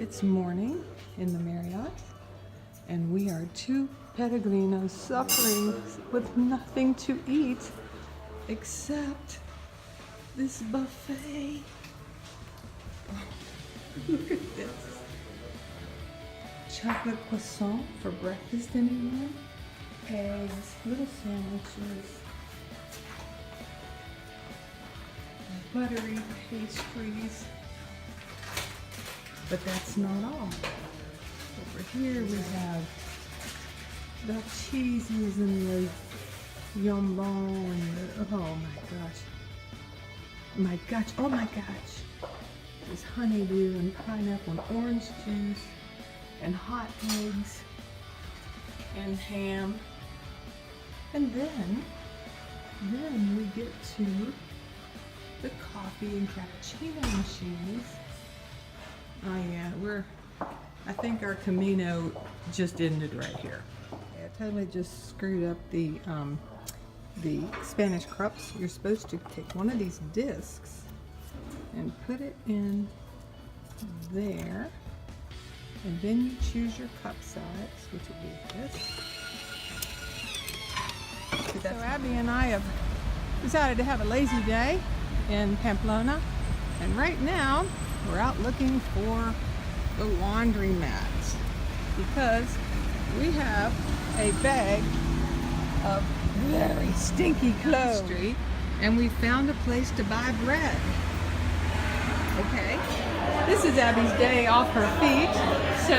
It's morning in the Marriott, and we are two peregrinos suffering with nothing to eat except this buffet. Look at this. Chocolate croissant for breakfast, anyone? Eggs, little sandwiches, buttery pastries. But that's not all. Over here we have the cheeses and the jambon and the, oh my gosh. There's honeydew and pineapple and orange juice and hot eggs and ham. And then we get to the coffee and cappuccino machines. Oh yeah, I think our Camino just ended right here. Yeah, I totally just screwed up the Spanish cups. You're supposed to take one of these discs and put it in there, and then you choose your cup size, which would be this. So Abby and I have decided to have a lazy day in Pamplona, and right now we're out looking for the laundry mats because we have a bag of very stinky clothes and we found a place to buy bread. Okay, this is Abby's day off her feet, so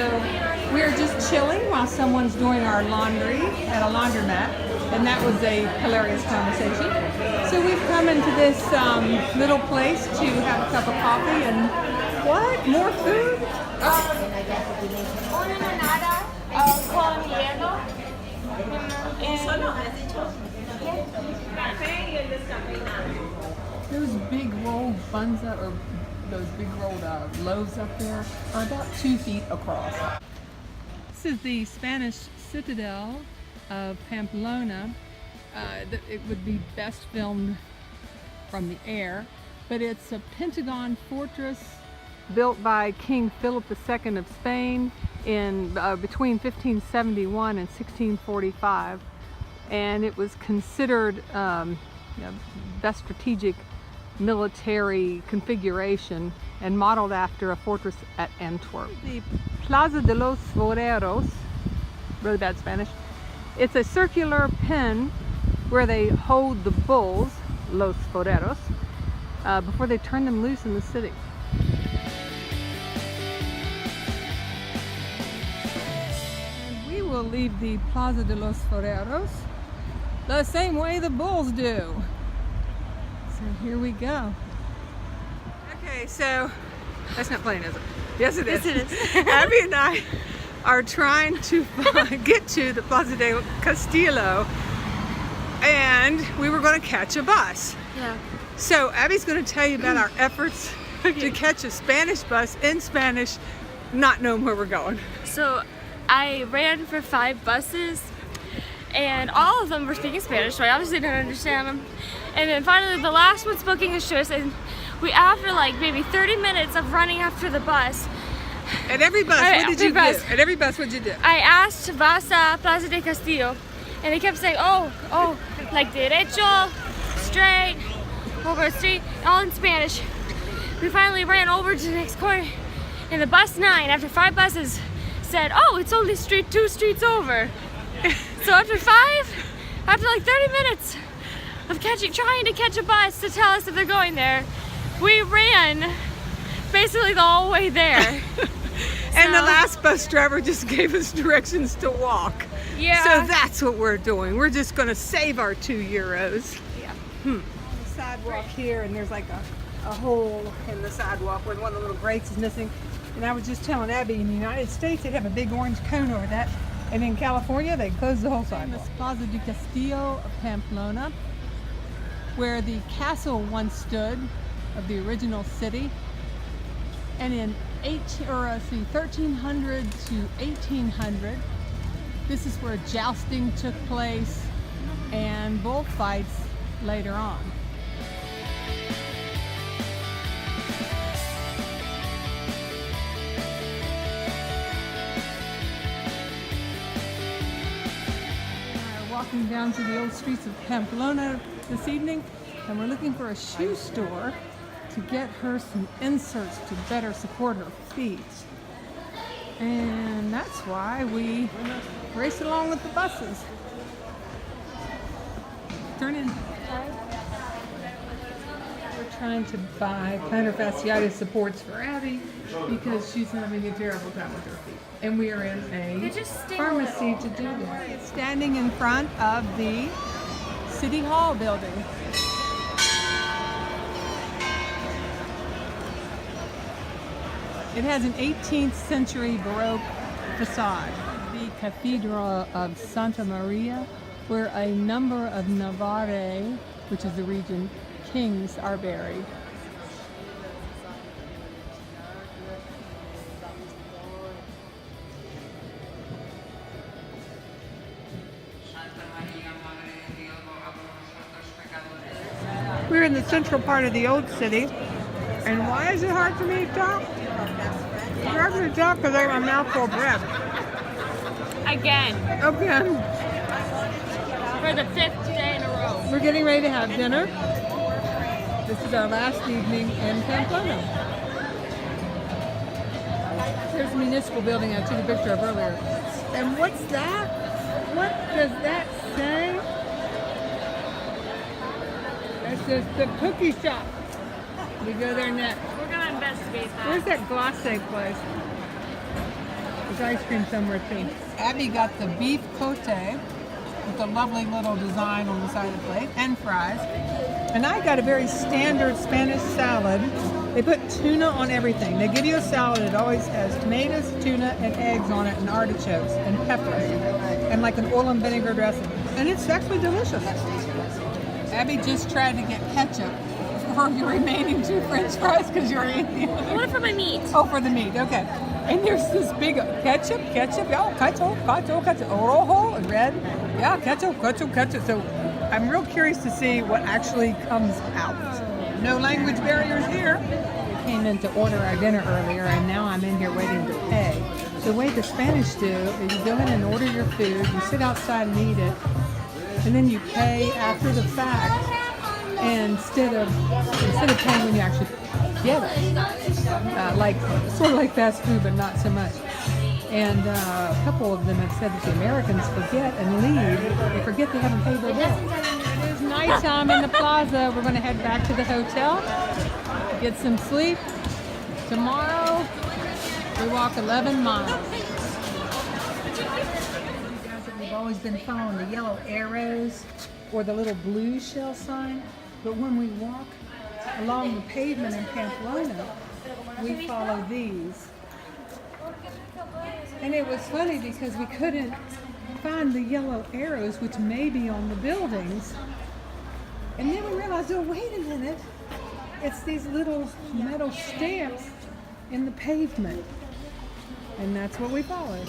we're just chilling while someone's doing our laundry at a laundromat, and that was a hilarious conversation. So we've come into this little place to have a cup of coffee and what? More food? Una limonada con hielo. Those big rolled buns or those big rolled loaves up there are about 2 feet across. This is the Spanish citadel of Pamplona. It would be best filmed from the air, but it's a pentagon fortress built by King Philip II of Spain in between 1571 and 1645, and it was considered best strategic military configuration and modeled after a fortress at Antwerp. The Plaza de los Toreros, really bad Spanish, it's a circular pen where they hold the bulls, los toreros, before they turn them loose in the city. And we will leave the Plaza de los Toreros the same way the bulls do. So here we go. Okay, so that's not playing, is it? Yes, it is. Yes, it is. Abby and I are trying to get to the Plaza de Castillo, and we were going to catch a bus. Yeah. So Abby's going to tell you about our efforts to catch a Spanish bus in Spanish, not knowing where we're going. So I ran for 5 buses, and all of them were speaking Spanish, so I obviously didn't understand them. And then finally the last one spoke English to us, and after like maybe 30 minutes of running after the bus. At every bus, what did you do? At every bus, what did you do? I asked, "Vas a Plaza de Castillo?" And they kept saying, oh, like derecho, straight, over straight, all in Spanish. We finally ran over to the next corner, and the bus 9, after 5 buses, said, "Oh, it's only 2 streets over." So after like 30 minutes of trying to catch a bus to tell us if they're going there, we ran basically the whole way there. And the last bus driver just gave us directions to walk. Yeah. So that's what we're doing. We're just going to save our €2. Yeah. On the sidewalk here, and there's like a hole in the sidewalk where one of the little grates is missing. And I was just telling Abby, in the United States, they'd have a big orange cone over that. And in California, they close the whole sidewalk. This Plaza de Castillo of Pamplona, where the castle once stood of the original city. And in 1300 to 1800, this is where jousting took place and bullfights later on. walking down through the old streets of Pamplona this evening, and we're looking for a shoe store to get her some inserts to better support her feet. And that's why we race along with the buses. Turn in. We're trying to buy plantar fasciitis supports for Abby because she's having a terrible time with her feet. And we are in a pharmacy to do that. Standing in front of the City Hall building. It has an 18th century Baroque facade. The Cathedral of Santa Maria, where a number of Navarre, which is the region, kings are buried. We're in the central part of the old city. And why is it hard for me to talk? It's hard for me to talk because I have my mouth full of breath. Again. Again. For the 5th day in a row. We're getting ready to have dinner. This is our last evening in Pamplona. There's the municipal building I took a picture of earlier. And what's that? What does that say? That's just the cookie shop. We go there next. We're going to investigate that. Where's that glacé place? There's ice cream somewhere too. Abby got the beef cote with a lovely little design on the side of the plate and fries. And I got a very standard Spanish salad. They put tuna on everything. They give you a salad. It always has tomatoes, tuna, and eggs on it, and artichokes, and peppers, and like an oil and vinegar dressing. And it's actually delicious. Abby just tried to get ketchup for your remaining 2 French fries because you're eating the other. I want it for my meat. Oh, for the meat, okay. And there's this big ketchup, yeah, ketchup, rojo, red, yeah, ketchup. So I'm real curious to see what actually comes out. No language barriers here. We came in to order our dinner earlier, and now I'm in here waiting to pay. The way the Spanish do is you go in and order your food, you sit outside and eat it, and then you pay after the fact. And instead of paying when you actually get it, like sort of like fast food, but not so much. And a couple of them have said that the Americans forget and leave. They forget they haven't paid their bill. It is nighttime in the plaza. We're going to head back to the hotel, get some sleep. Tomorrow we walk 11 miles. You guys, we've always been following the yellow arrows or the little blue shell sign. But when we walk along the pavement in Pamplona, we follow these. And it was funny because we couldn't find the yellow arrows, which may be on the buildings. And then we realized, oh, wait a minute. It's these little metal stamps in the pavement. And that's what we followed.